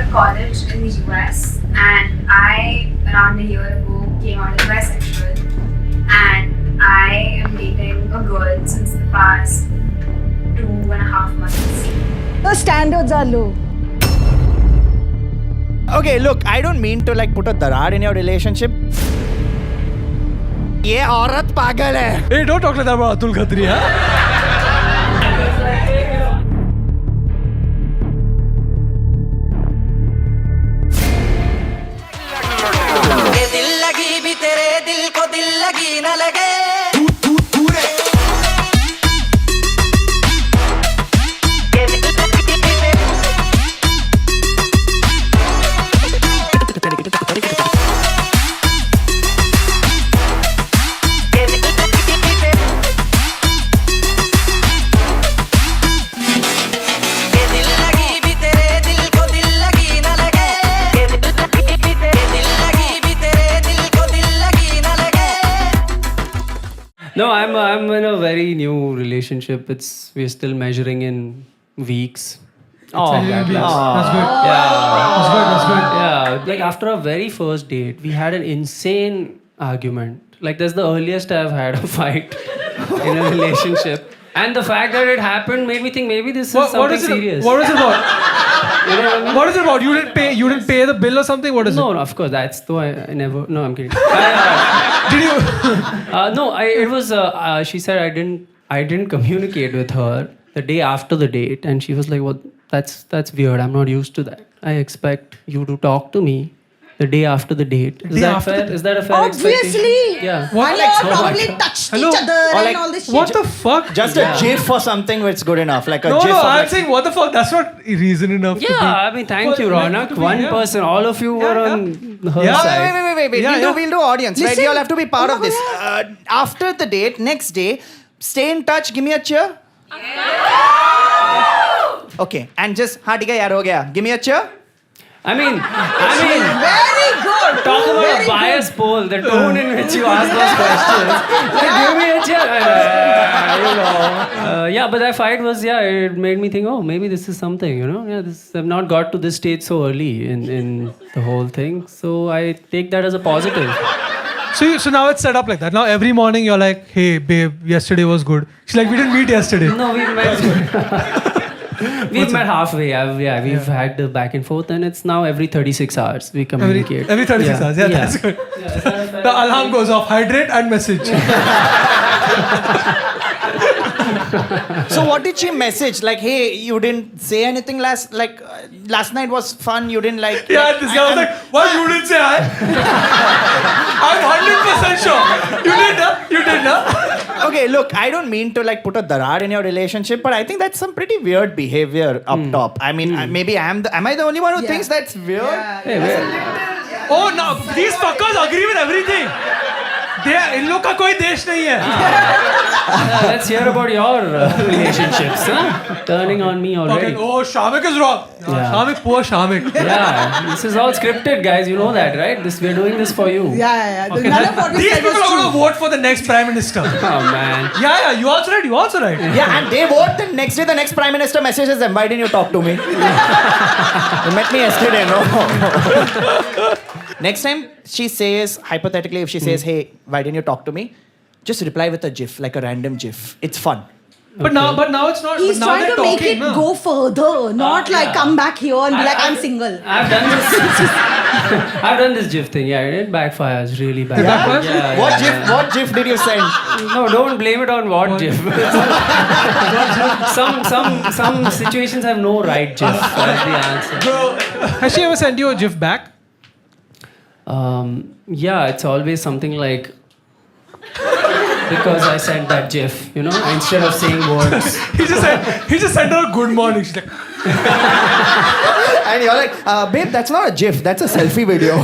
to college in the US, and I, around a year ago, came out as bisexual, and I am dating a girl since the past 2.5 months. The standards are low. Okay, look, I don't mean to like put a darar in your relationship. ये औरत पागल है. Hey, don't talk like that about Atul Khatri, huh? No, I'm in a very new relationship. We're still measuring in weeks. Oh, That's good. Yeah. That's good. Yeah, like after a very first date, we had an insane argument. Like that's the earliest I've had a fight in a relationship. And the fact that it happened made me think maybe this is something serious. What is it about? You know what I mean? What is it about? You didn't pay the bill or something? What is No, it? no, of course, that's though I never. No, I'm kidding. Did you? No, it was. She said I didn't communicate with her the day after the date, and she was like, "Well, that's weird. I'm not used to that. I expect you to talk to me the day after the date. Is that fair? Is that a fair expectation?" Obviously. Yeah. What? And like Oh my probably God. touched Hello? each other Or and like, all this shit. What the fuck? Just a gif or something where it's good enough. Like a No, gif no, of I'm like, saying what the fuck? That's not reason enough. Yeah, I mean, thank you, Ronak. One person, all of you were on her Yeah. side. Wait. Yeah, We'll do audience, right? Listen. You all have to be part Oh of my this. After the date, next day, stay in touch, give me a cheer. Okay, and just, हाँ ठीक है यार हो गया. Give me a cheer. I mean, Very good. talk about Very a bias poll. The tone in which you ask those questions. Like, give me a chair. You know. Yeah, but that fight was, it made me think, oh, maybe this is something, you know. Yeah, I've not got to this stage so early in the whole thing. So I take that as a positive. So now it's set up like that. Now every morning you're like, hey babe, yesterday was good. She's like, we didn't meet yesterday. No, we met. We've met halfway. We've had the back and forth, and it's now every 36 hours we communicate. Every 36 hours. Yeah, that's good. The alarm goes off. Hydrate and message. So what did she message? Like, hey, you didn't say anything last night was fun. You didn't like. Yeah, this guy was like, why you didn't say hi? I'm 100% sure. You did, huh? Okay, look, I don't mean to like put a darar in your relationship, but I think that's some pretty weird behavior up top. I mean, maybe am I the only one who thinks that's weird? Oh no, these fuckers agree with everything. इन लोग का कोई देश नहीं है. Let's hear about your relationships, huh? Turning on me already. Okay. Oh, Shamik is wrong. Yeah. Shamik, poor Shamik. Yeah, this is all scripted, guys. You know that, right? We're doing this for you. Yeah. None of what we These said people was are going to true. vote for the next prime minister. Oh man. Yeah, you also right. Yeah, and they vote. Then next day, the next prime minister messages them. Why didn't you talk to me? You met me yesterday, no? Next time she says, hypothetically, if she says, hey, why didn't you talk to me? Just reply with a gif, like a random gif. It's fun. But now it's not. He's but now trying they're to make talking, it no? go further, not like come back here and be like, I'm single. I've done this. I've done this GIF thing. Yeah, it backfires really bad. backfires? What gif did you send? No, don't blame it on what GIF. some situations have no right GIF. That's the answer. Has she ever sent you a gif back? Yeah, it's always something like because I sent that GIF, you know, instead of saying words. He just sent her a good morning. She's like, And you're like, babe, that's not a gif, that's a selfie video.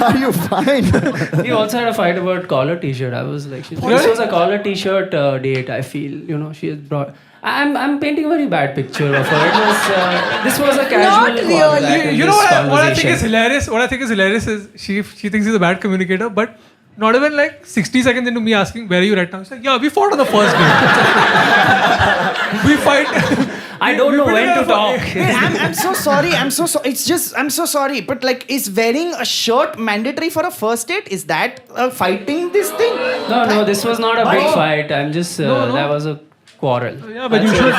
Are you fine? We also had a fight about collar t-shirt. I was like, this was a collar t-shirt date, I feel. You know, she had brought... I'm painting a very bad picture of her. It was, this was a casual... Not really. call you know what I think is conversation. hilarious? What I think is hilarious is she thinks he's a bad communicator, but not even like 60 seconds into me asking, where are you right now? She's like, yeah, we fought on the first day. We fight. I don't know when to talk. I'm so sorry. I'm so sorry. It's just I'm so sorry. But like, is wearing a shirt mandatory for a first date? Is that fighting this thing? No, this was not a big Oh. fight. I'm just that was a quarrel. Yeah, but you should.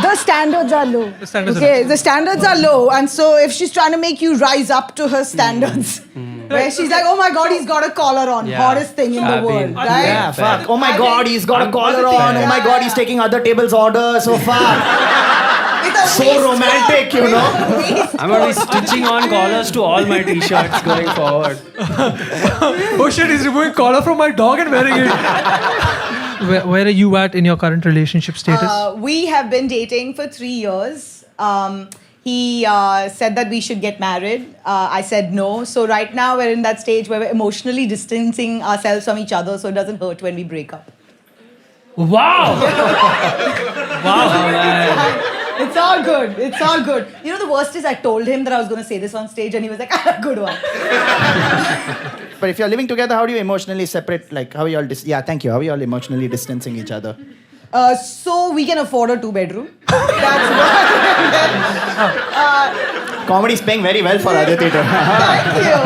The standards are low. The standards are okay, the standards are low, and so if she's trying to make you rise up to her standards, where she's like, "Oh my God, he's got a collar on, Yeah. hottest thing in the I've world," been- right? Yeah, fuck. Oh my I God, think- he's got a collar Aditi. on. Oh my God, he's taking other tables' orders. So fuck. With a So waistcoat. romantic, you know. With a waistcoat. I'm going to be stitching on collars to all my t-shirts going forward. Oh shit, he's removing collar from my dog and wearing it. Where are you at in your current relationship status? We have been dating for 3 years. He said that we should get married. I said no. So right now we're in that stage where we're emotionally distancing ourselves from each other so it doesn't hurt when we break up. Wow! It's all good. It's all good. You know, the worst is I told him that I was going to say this on stage and he was like, good one. But if you're living together, how do you emotionally separate? Like, how are you all? Yeah, thank you. How are you all emotionally distancing each other? So we can afford a 2-bedroom. That's what. Comedy is paying very well for Aditi. Thank you.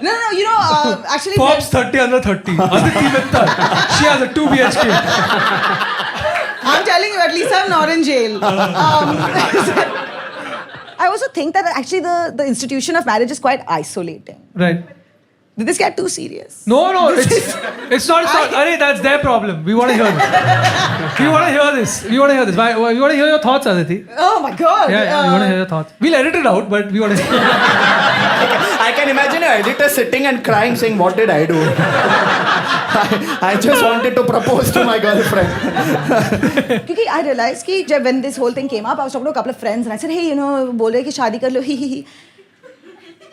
No, you know, actually. Pops 30 under 30. Aditi Mittal. She has a 2 BHK. I'm telling you, at least I'm not in jail. I also think that actually the institution of marriage is quite isolating. Right. Did this get too serious? No, it's not. Arey, that's their problem. We want to hear this. We want to hear this. We want to hear this. We want to hear your thoughts, Aditi. Oh my God. Yeah, we want to hear your thoughts. We'll edit it out, but we want to hear. I can imagine an editor sitting and crying, saying, "What did I do? I just wanted to propose to my girlfriend." Because I realized that when this whole thing came up, I was talking to a couple of friends and I said, hey, you know, bol rahe ki shaadi kar lo, hi.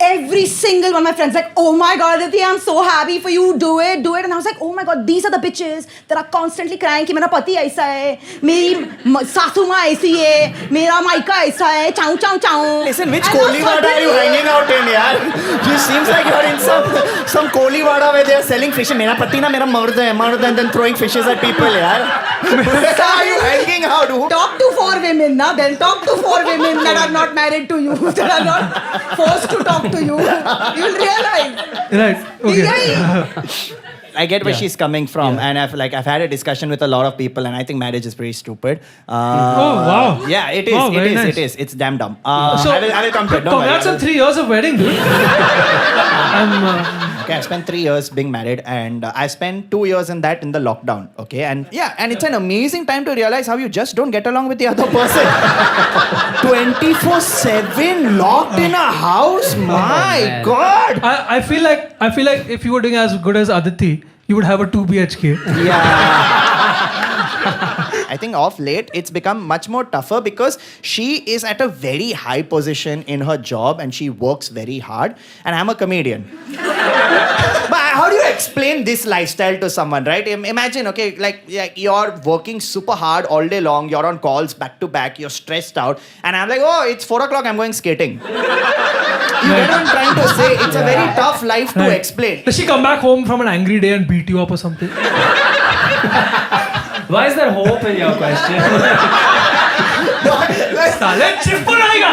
Every single one of my friends like, oh my God, Aditi, I'm so happy for you. Do it. And I was like, oh my God, these are the bitches that are constantly crying कि मेरा पति ऐसा है, मेरी सासू माँ ऐसी है, मेरा मायका ऐसा है, चाऊ चाऊ चाऊ. Listen, which And I was Kolivada are you hanging out in, yaar? It seems like you're in some Kolivada where they're selling fish. Mera pati na mera mard hai, and then throwing fishes at people, yaar. Where are you hanging out? Talk to 4 women, na? Then talk to 4 women that are not married to you, that are not forced to talk to you. You'll realize. Right. Okay. Yeah. I get where she's coming from, and I've had a discussion with a lot of people, and I think marriage is pretty stupid. Oh wow. Yeah, it is. Wow, very nice. It is. It's damn dumb. So I will come to it. Don't congrats worry. on 3 years of wedding, dude. Okay, I spent 3 years being married, and I spent 2 years in that in the lockdown. Okay, and yeah, and it's an amazing time to realize how you just don't get along with the other person. 24/7 locked in a house. My man. God. I feel like if you were doing as good as Aditi, you would have a 2 BHK. Yeah. I think of late it's become much more tougher because she is at a very high position in her job and she works very hard, and I'm a comedian. But how do you explain this lifestyle to someone, right? Imagine, okay, like you're working super hard all day long, you're on calls back to back, you're stressed out, and I'm like, oh, it's 4 o'clock, I'm going skating. You get what I'm trying to say? It's a very tough life to explain. Does she come back home from an angry day and beat you up or something? Why is there hope in your question? Sale, chippo रहेगा.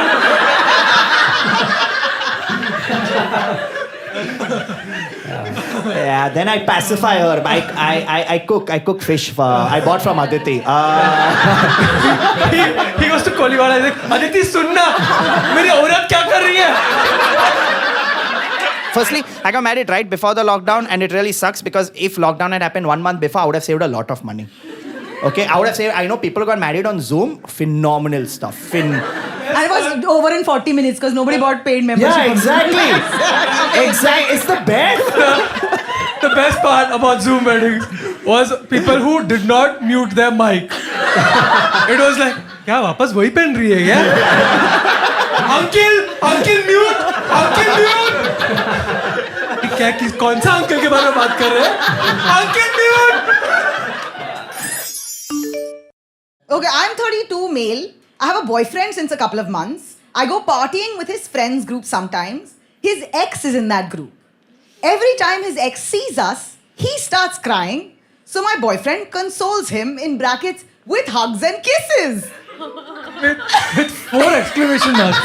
Yeah, then I pacify her. I cook fish. I bought from Aditi. He goes to Kolivada. He's like, Aditi, सुनना, मेरी औरत क्या कर रही है? Firstly, I got married right before the lockdown, and it really sucks because if lockdown had happened 1 month before, I would have saved a lot of money. Okay, I would have saved. I know people got married on Zoom. Phenomenal stuff. And it was over in 40 minutes because nobody bought paid membership. Yeah, exactly. Exactly. It's the best. The best part about Zoom weddings was people who did not mute their mic. It was like, क्या वापस वही पहन रही है क्या? Uncle mute. क्या कौन सा अंकल के बारे में बात कर रहे हैं? Uncle mute. Okay, I'm 32 male. I have a boyfriend since a couple of months. I go partying with his friends group sometimes. His ex is in that group. Every time his ex sees us, he starts crying. So my boyfriend consoles him in brackets with hugs and kisses. With 4 exclamation marks.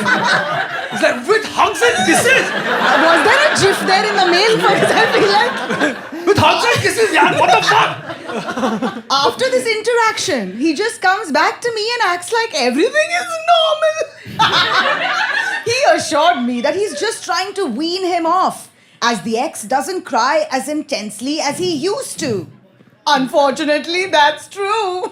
It's like, with hugs and kisses! Was there a gif there in the mail for this? I feel like. With hugs and kisses, yaar, what the fuck? After this interaction, he just comes back to me and acts like everything is normal. He assured me that he's just trying to wean him off, as the ex doesn't cry as intensely as he used to. Unfortunately, that's true.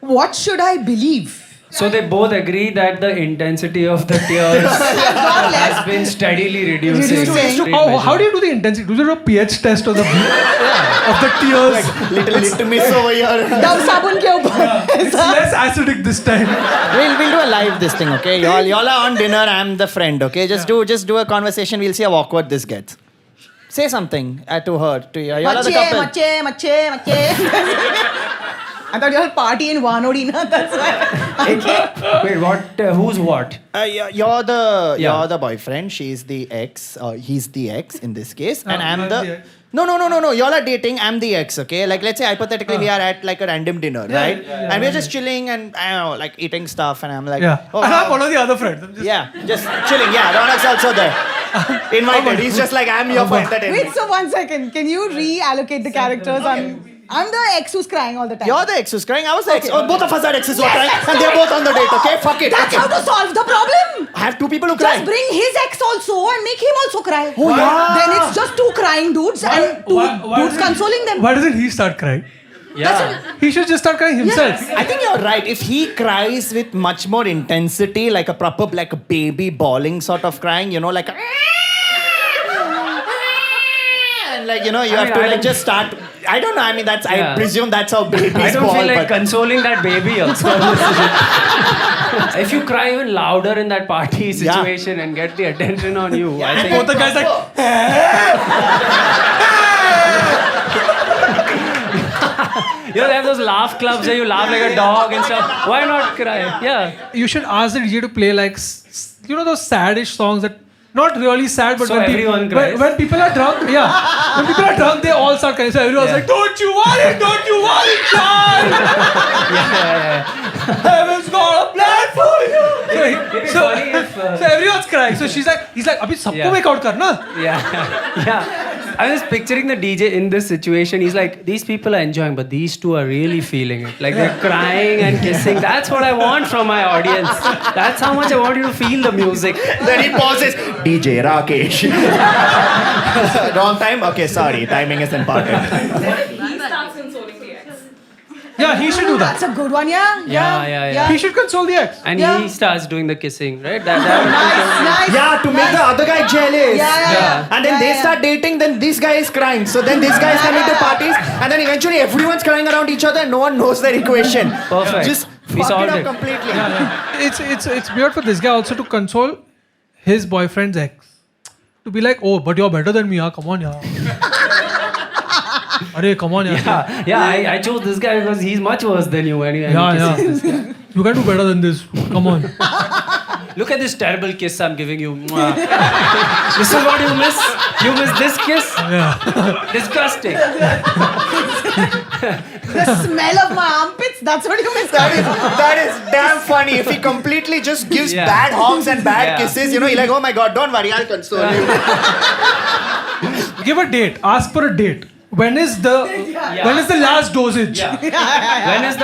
What should I believe? So they both agree that the intensity of the tears has been steadily reducing. Reducing. How do you do the intensity? Do you do a pH test of the tears? Little litmus over here. Dab sabun ke upar. It's less acidic this time. We'll do a live this thing, okay? Y'all are on dinner. I'm the friend, okay? Just do a conversation. We'll see how awkward this gets. Say something to her. To y'all are the couple. Mache. I thought you all party in Vanodi, na? That's why. Wait, what? Who's what? You're the boyfriend. She's the ex. He's the ex in this case, and I'm the the. ex. No. Y'all are dating. I'm the ex. Okay. Like let's say hypothetically we are at like a random dinner, right? And we're just chilling and I don't know, like eating stuff, and I'm like, Yeah. oh, And I'm wow. one of the other friends. I'm just, Yeah, just chilling. Yeah, Ronak's also there. Invited. He's just like, I'm here for entertainment. Wait, so 1 second. Can you reallocate the characters? I'm the ex who's crying all the time. You're the ex who's crying. I was the ex. Oh, both of us are exes who are crying, and they're both on the date. Okay, fuck it. That's okay. how to solve the problem. I have 2 people who cry. Just bring his ex also and make him also cry. Oh, yeah. Then it's just 2 crying dudes and 2 dudes consoling them. Why doesn't he start crying? Yeah. He should just start crying himself. I think you're right. If he cries with much more intensity, like a proper like a baby bawling sort of crying, you know, like a and like you know, you I have mean, to I like don't- just start. I don't know. I mean, that's I Yeah. presume that's how babies I don't bawl. feel like but consoling that baby also. If you cry even louder in that party situation and get the attention on you, I think Both the guys like, you know, they have those laugh clubs where you laugh like a dog and stuff. Why not cry? Yeah. you should ask the DJ to play like, you know, those sadish songs that, not really sad, but So when, everyone cries. when people are drunk, yeah. When people are drunk, they all start crying. So everyone's like, don't you worry, child. Heaven's got a plan for you. So, funny if, so everyone's crying. So he's like, abhi sabko Yeah. make out karna. Yeah. I was picturing the DJ in this situation. He's like, these people are enjoying, but these two are really feeling it. Like they're crying and kissing. That's what I want from my audience. That's how much I want you to feel the music. then he pauses. DJ Rakesh. Wrong time. Okay, sorry. Timing is important. Yeah, he should do that. That's a good one, yeah? Yeah. He should console the ex. And Yeah. he starts doing the kissing, right? That Nice. Yeah, to make the other guy jealous. Yeah. And then they start dating, then this guy is crying. So then this guy is coming to parties, and then eventually everyone's crying around each other and no one knows their equation. Perfect. Just We fuck it solved up it. completely. It's weird for this guy also to console his boyfriend's ex. To be like, oh, but you're better than me, yeah. Come on, yeah. Arey, come on, yeah. I chose this guy because he's much worse than you. And he kisses this guy. You can do better than this. Come on. Look at this terrible kiss I'm giving you. Mwah. This is what you miss? You miss this kiss? Yeah. Disgusting. The smell of my armpits, that's what you miss. That is damn funny. If he completely just gives Yeah. bad honks and bad Yeah. kisses, you know, you're like, oh my god, don't worry, I'll console you. Give a date. Ask for a date. When is the last dosage? When is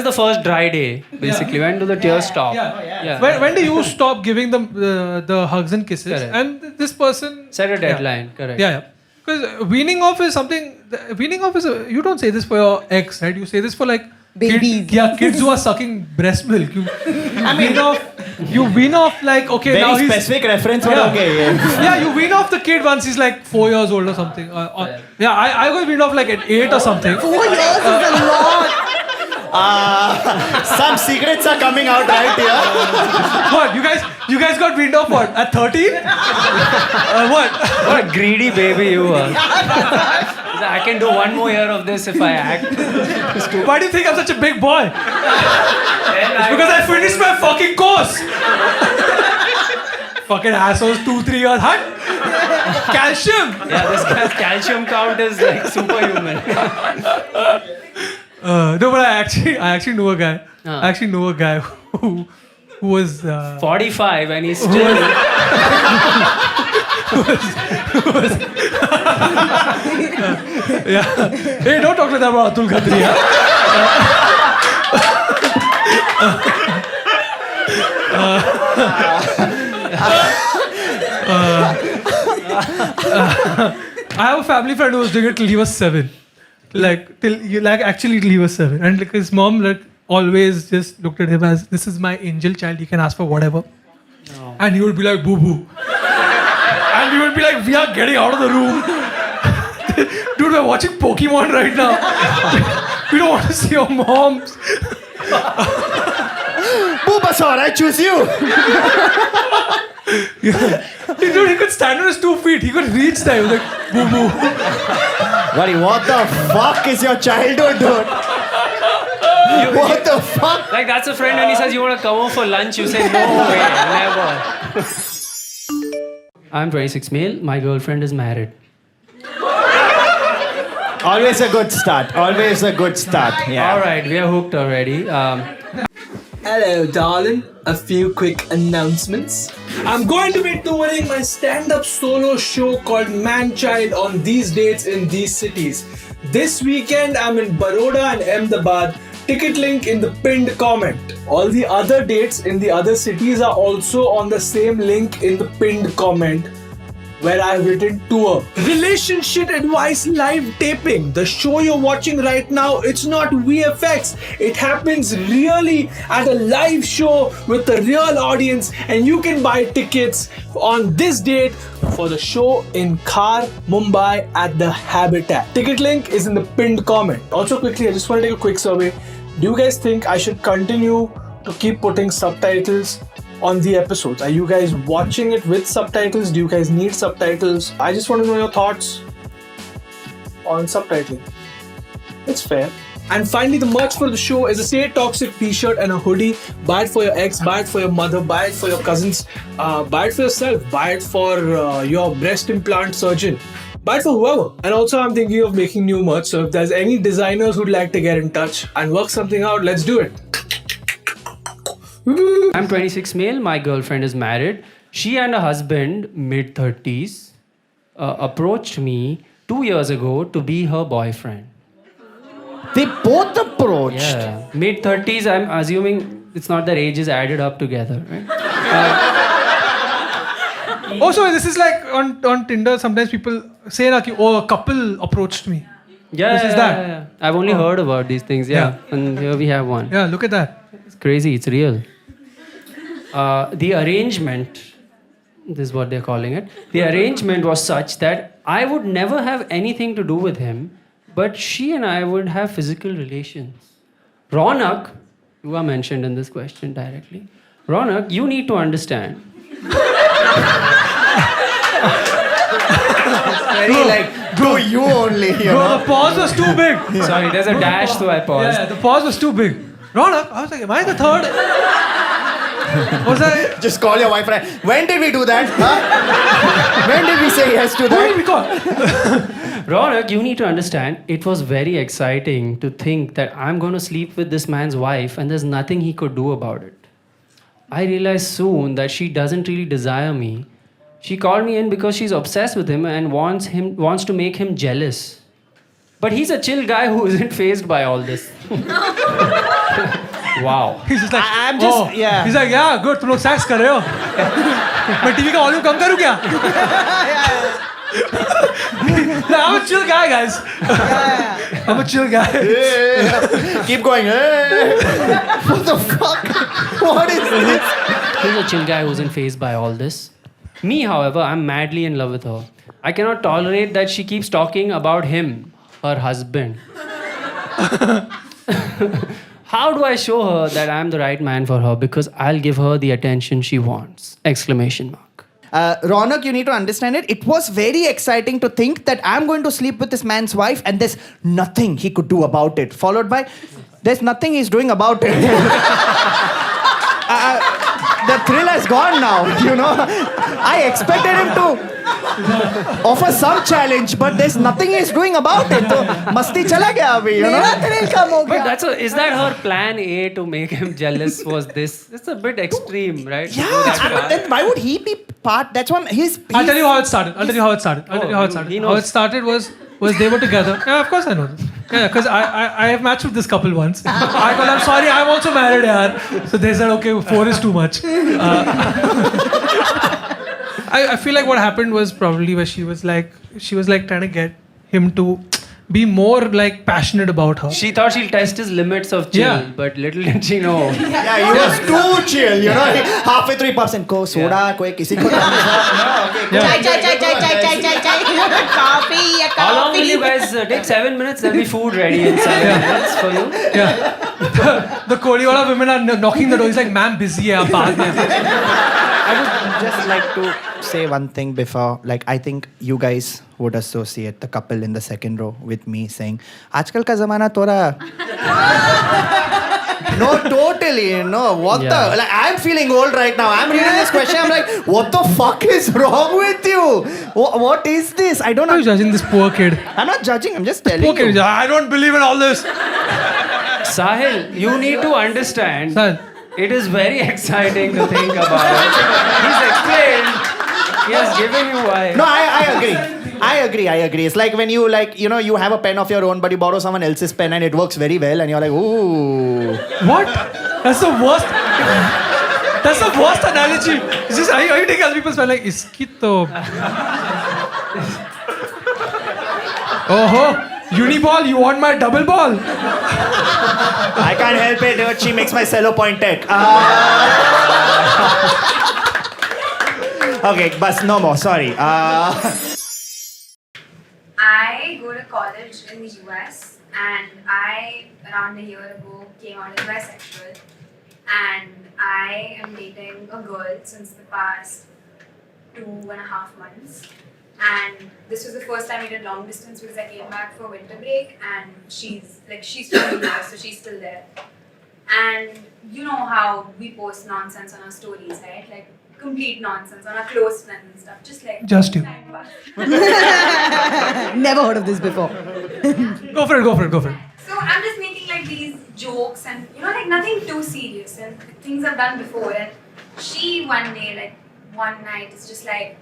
the first dry day? Basically, when do the tears stop? Yeah. When do you stop giving them the hugs and kisses? Correct. And this person Set a deadline. Correct. Yeah. Because weaning off is something. Weaning off is you don't say this for your ex, right? You say this for like Babies. kids who are sucking breast milk. You wean off like okay now Very he's specific reference, but Yeah. okay. Yeah. yeah, you wean off the kid once he's like 4 years old or something. I got weaned off like at 8 or something. 4 years is a lot. Some secrets are coming out right here. What you guys got weaned off what at 13? What? What a greedy baby you are. He's like, I can do one more year of this if I act. Why do you think I'm such a big boy? Because I finished my fucking course. Fucking assholes, 2-3 years. Huh? Calcium. Yeah, this guy's calcium count is like superhuman. No, but I actually know a guy. Ah. I actually know a guy who was 45 and he's still. yeah. Hey, don't talk like that about Atul Khatri. Yeah? I have a family friend who was doing it till he was 7. Actually till he was 7. And like his mom always just looked at him as, this is my angel child, he can ask for whatever. Oh. And he would be like, boo boo. And he would be like, we are getting out of the room. Dude, we're watching Pokemon right now. We don't want to see your moms. Bulbasaur, I choose you. Dude, he could stand on his 2 feet. He could reach there. He was like, boo boo. Buddy, what the fuck is your childhood, dude? What the fuck? Like, that's a friend when he says, you want to come over for lunch? You say, no way, never. I'm 26 male. My girlfriend is married. Always a good start. Always a good start. Yeah. All right, we are hooked already. Hello, darling. A few quick announcements. I'm going to be touring my stand-up solo show called Man-Child on these dates in these cities. This weekend, I'm in Baroda and Ahmedabad. Ticket link in the pinned comment. All the other dates in the other cities are also on the same link in the pinned comment, where I've written tour. Relationship Advice live taping. The show you're watching right now, it's not VFX. It happens really at a live show with a real audience, and you can buy tickets on this date for the show in Khar, Mumbai at the Habitat. Ticket link is in the pinned comment. Also quickly, I just want to take a quick survey. Do you guys think I should continue to keep putting subtitles on the episodes? Are you guys watching it with subtitles? Do you guys need subtitles? I just want to know your thoughts on subtitling. It's fair. And finally, the merch for the show is a Stay Toxic t-shirt and a hoodie. Buy it for your ex, buy it for your mother, buy it for your cousins, buy it for yourself, buy it for your breast implant surgeon. Buy it for whoever. And also, I'm thinking of making new merch. So if there's any designers who'd like to get in touch and work something out, let's do it. I'm 26 male. My girlfriend is married. She and her husband, mid-30s, approached me 2 years ago to be her boyfriend. They both approached. Yeah. Mid-30s, I'm assuming it's not their ages added up together, right? Also, this is like on Tinder, sometimes people say like, oh, a couple approached me. Yeah, This is that. yeah. I've only heard about these things, yeah. And here we have one. Yeah, look at that. It's crazy, it's real. The arrangement, this is what they're calling it. The arrangement was such that I would never have anything to do with him, but she and I would have physical relations. Ronak, you are mentioned in this question directly. Ronak, you need to understand. Very like, bro, you only, you Bro, know. the pause was too big. Sorry, there's a dash, so I paused. Yeah, the pause was too big. Ronak, I was like, am I the third? Was I? Just call your wife and when did we do that? Huh? When did we say yes to Who did that? we call? Ronak, you need to understand, it was very exciting to think that I'm going to sleep with this man's wife and there's nothing he could do about it. I realized soon that she doesn't really desire me. She called me in because she's obsessed with him and wants to make him jealous. But he's a chill guy who isn't fazed by all this. Wow. He's just like, I'm just, yeah. He's like, yeah, good, तुम लोग sex कर रहे हो? मैं TV का volume कम करूँ क्या? I'm a chill guy, guys. I'm a chill guy. Keep going. What the fuck? What is this? He's a chill guy who isn't fazed by all this. Me, however, I'm madly in love with her. I cannot tolerate that she keeps talking about him, her husband. How do I show her that I'm the right man for her? Because I'll give her the attention she wants! Exclamation mark. Ronak, you need to understand it. It was very exciting to think that I'm going to sleep with this man's wife and there's nothing he could do about it. Followed by, there's nothing he's doing about it. The thrill has gone now, you know. I expected him to offer some challenge, but there's nothing he's doing about it. So, masti chala gaya abhi, you मेरा know? thrill कम हो But गया. is that her plan A to make him jealous? Was this? It's a bit extreme, right? To go Yeah, that but far. then why would he be part? That's one. I'll tell you how it started. I'll tell you how it started. he How knows. it started was they were together. Yeah, of course I know this. Yeah, because I have matched with this couple once. I told, I'm sorry, I'm also married, yaar. So they said, okay, 4 is too much. I feel like what happened was probably where she was like trying to get him to be more like passionate about her. She thought she'll test his limits of chill, Yeah. but little did she know. Yeah, he was too chill, you know. Halfway 3%. Ko soda, koi kisi ko. Yeah. Chai. Coffee, How long will you guys take? 7 minutes? There'll be food ready in 7 minutes for you. Yeah. The Kodiwala women are knocking the door. He's like, ma'am, busy hai, aap baad mein." I would just like to say one thing before. Like, I think you guys would associate the couple in the second row with me saying, "Aajkal ka zamana tora." No, totally. No, what Yeah. the? Like, I'm feeling old right now. I'm reading this question. I'm like, what the fuck is wrong with you? What is this? I don't Why are you know. judging this poor kid? I'm not judging. I'm just telling Poor kid. you. I don't believe in all this. Sahil, you need to understand. Sahil. It is very exciting to think about it. He's explained. He has given you why. No, I agree. I agree. It's like when you you have a pen of your own, but you borrow someone else's pen and it works very well, and you're like, ooh. What? That's the worst. That's the worst analogy. It's just, are you taking other people's pen like, iski to. Oh, Uniball, you want my double ball? I can't help it, dude. She makes my cello pointed. Okay, bus, no more. Sorry. I go to college in the US and I, around a year ago, came out as bisexual. And I am dating a girl since the past 2.5 months. And this was the first time we did long distance because I came back for winter break and she's from the US, so she's still there. And you know how we post nonsense on our stories, right? Like complete nonsense on our close friends and stuff. Just like Just you. time pass. Never heard of this before. Go for it. So I'm just making like these jokes and like nothing too serious and things I've done before. And she one day, like one night, is just like,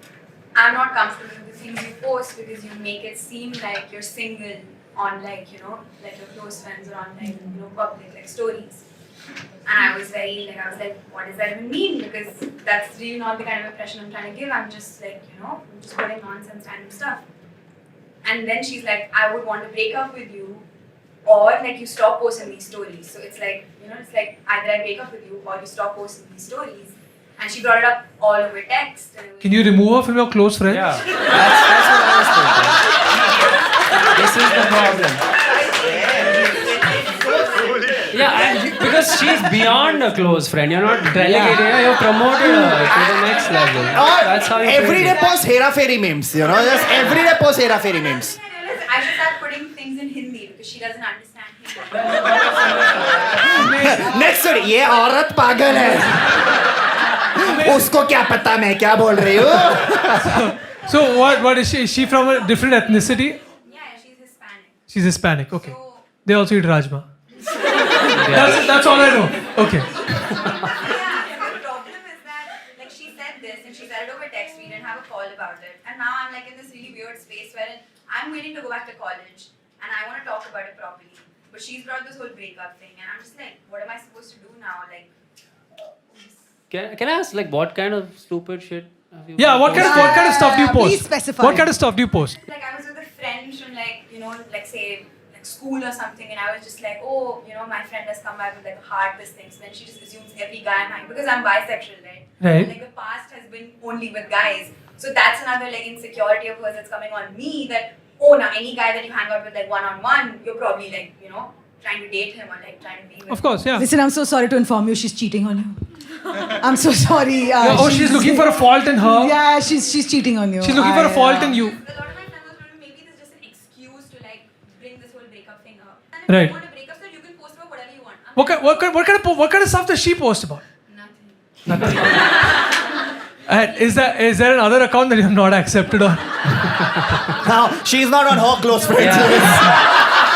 I'm not comfortable with the things you post because you make it seem like you're single on like your close friends or on like public like stories. And I was like, what does that even mean? Because that's really not the kind of impression I'm trying to give. I'm just like, I'm just putting nonsense random stuff. And then she's like, I would want to break up with you, or like you stop posting these stories. So it's like, it's like either I break up with you or you stop posting these stories. And she brought it up all over text. And it was Can you remove her from your close friends? Yeah, that's what I was thinking. This is the problem. Yeah, because she's beyond a close friend. You're not relegating her, you're promoted her to the next level. That's how you Everyday phrase it. post hera fairy memes, just everyday post hera fairy memes. I realized I should start putting things in Hindi because she doesn't understand Hindi. Next story, ये औरत पागल है. उसको क्या पता मैं क्या बोल रही हूँ? So what is she? Is she from a different ethnicity? Yeah, she's Hispanic. She's Hispanic. Okay. So, They also eat rajma. That's all I know. Okay. yeah, the problem is that like she said this and she said it over text. We didn't have a call about it, and now I'm like in this really weird space where I'm waiting to go back to college and I want to talk about it properly. But she's brought this whole breakup thing, and I'm just like, what am I supposed to do now? Like, Can I ask, like, what kind of stupid shit have you Yeah. What kind of stuff do you post? Please specify. What kind of stuff do you post? like I was with a friend from like say like school or something, and I was just like, oh, my friend has come back with like a heart this thing. So then she just assumes every guy I'm because I'm bisexual, right? Right. Like the past has been only with guys, so that's another like insecurity of hers that's coming on me. That now any guy that you hang out with like one-on-one, you're probably like trying to date him or like trying to be with. Of course. Yeah. Listen, I'm so sorry to inform you, she's cheating on you. I'm so sorry. She's looking for a fault in her. Yeah, she's cheating on you. She's looking for a fault in you. A lot of my friends also told me maybe this is just an excuse to like bring this whole breakup thing up. And if Right. you want to break up, then you can post about whatever you want. I'm What kind of stuff does she post about? nothing. And is there another account that you have not accepted on? Now, she's not on her close friends Yeah. list.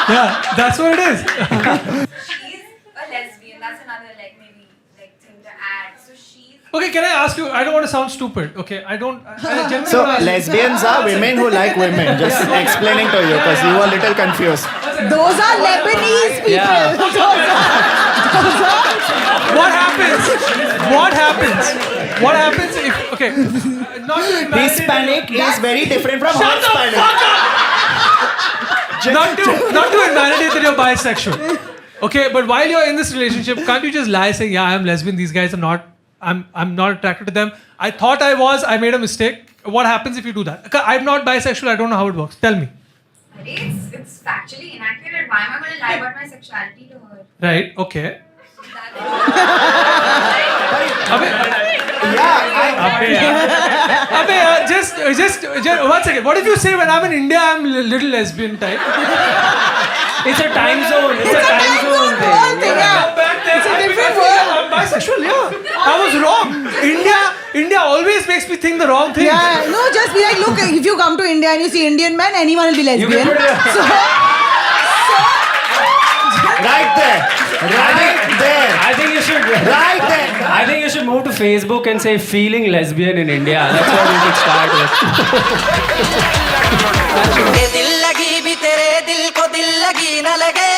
Yeah, that's what it is. She's a lesbian. That's another maybe thing to add. So she's. Okay, can I ask you? I don't want to sound stupid. Okay, I genuinely So, wanna ask you- lesbians are women who like women. Just explaining to you because you were a little confused. Those are Lebanese people. Yeah. What happens? What happens if not to invalidate- Hispanic is very different from Shut the Hispanic. fuck up! Not to invalidate that you're bisexual. Okay, but while you're in this relationship, can't you just lie saying, yeah, I'm lesbian, these guys are not, I'm not attracted to them. I thought I was, I made a mistake. What happens if you do that? 'Cause I'm not bisexual, I don't know how it works. Tell me. It's factually inaccurate. Why am I going to lie about my sexuality to her? Right, okay. Abbe, just one second. What if you say when I'm in India, I'm little lesbian type? It's a time zone. It's a time zone Whole thing. thing, yeah. It's a different world. I'm bisexual, yeah. I was wrong. India always makes me think the wrong thing. Yeah, no, just be like, look, if you come to India and you see Indian men, anyone will be lesbian. Right there. Right there. I think you should. Right there. I think you should move to Facebook and say feeling lesbian in India. That's what you should start with. ये दिल लगी भी तेरे दिल को दिल लगी न लगे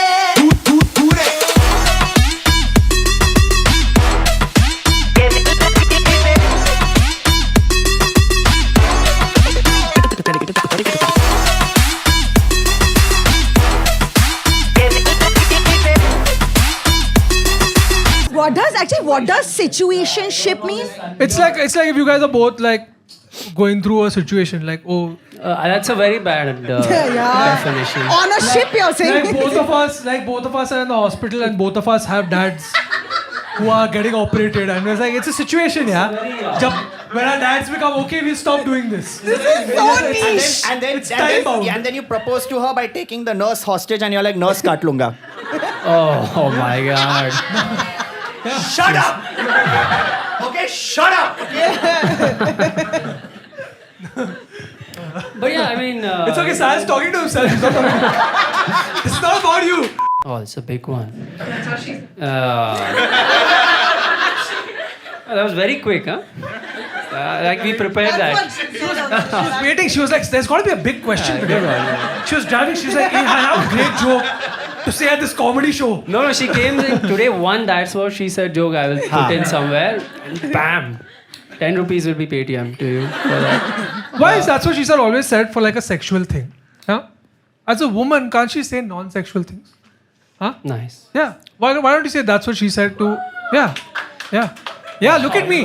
What does situationship mean? It's like if you guys are both going through a situation That's a very bad definition. On a ship, you're saying. both of us are in the hospital and both of us have dads who are getting operated and it's it's a situation, yeah. When our dads become okay, we stop doing this. This is so niche. And then you propose to her by taking the nurse hostage and you're like, nurse kaat lunga. Oh my god. Shut up! Okay, shut up! But yeah, I mean. It's okay, Sal's talking to himself. He's not talking to It's not about you. Oh, it's a big one. That's what she's. That was very quick, huh? We prepared that. She was waiting. She was like, there's got to be a big question today. She was driving. She was like, hey, I have a great joke to say at this comedy show. No, she came in today. That's what she said joke I will put in somewhere. And bam! 10 rupees will be Paytm to you for that. Why is that's what she said always said for a sexual thing? Huh? As a woman, can't she say non-sexual things? Huh? Nice. Yeah. Why don't you say that's what she said to? Yeah. Look at me.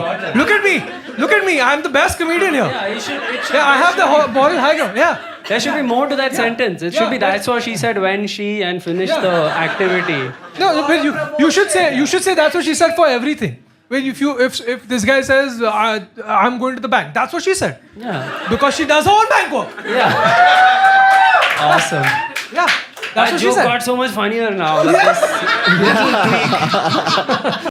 Look at me. I'm the best comedian here. Yeah, you should. I have the moral high ground. Yeah. There should be more to that sentence. It should be that's what she said when she and finished the activity. No, but you should say that's what she said for everything. When if this guy says I'm going to the bank, that's what she said. Yeah. Because she does her own bank work. Yeah. Awesome. Yeah. That's That what she joke said. got so much funnier now. Like this little tweak.